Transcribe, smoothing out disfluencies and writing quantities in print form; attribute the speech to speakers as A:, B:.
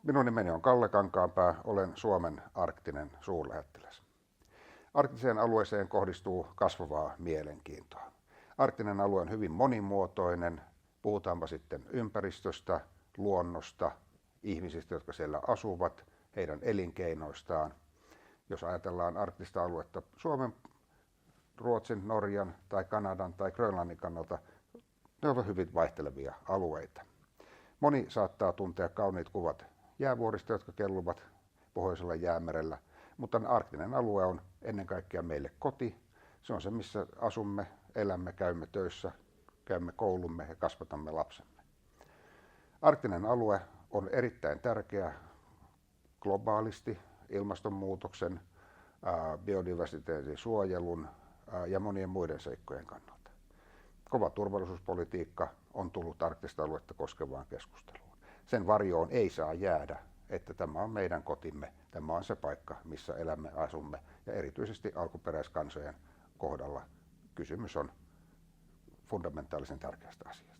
A: Minun nimeni on Kalle Kankaanpää, olen Suomen arktinen suurlähettiläs. Arktiseen alueeseen kohdistuu kasvavaa mielenkiintoa. Arktinen alue on hyvin monimuotoinen, puhutaanpa sitten ympäristöstä, luonnosta, ihmisistä, jotka siellä asuvat, heidän elinkeinoistaan. Jos ajatellaan arktista aluetta Suomen, Ruotsin, Norjan tai Kanadan tai Grönlannin kannalta, ne ovat hyvin vaihtelevia alueita. Moni saattaa tuntea kauniit kuvat jäävuorista, jotka kelluvat pohjoisella jäämerellä, mutta arktinen alue on ennen kaikkea meille koti. Se on se, missä asumme, elämme, käymme töissä, käymme koulumme ja kasvatamme lapsemme. Arktinen alue on erittäin tärkeä globaalisti ilmastonmuutoksen, biodiversiteetin suojelun ja monien muiden seikkojen kannalta. Kova turvallisuuspolitiikka on tullut arktista aluetta koskevaan keskusteluun. Sen varjoon ei saa jäädä, että tämä on meidän kotimme, tämä on se paikka, missä elämme, asumme ja erityisesti alkuperäiskansojen kohdalla kysymys on fundamentaalisen tärkeästä asiasta.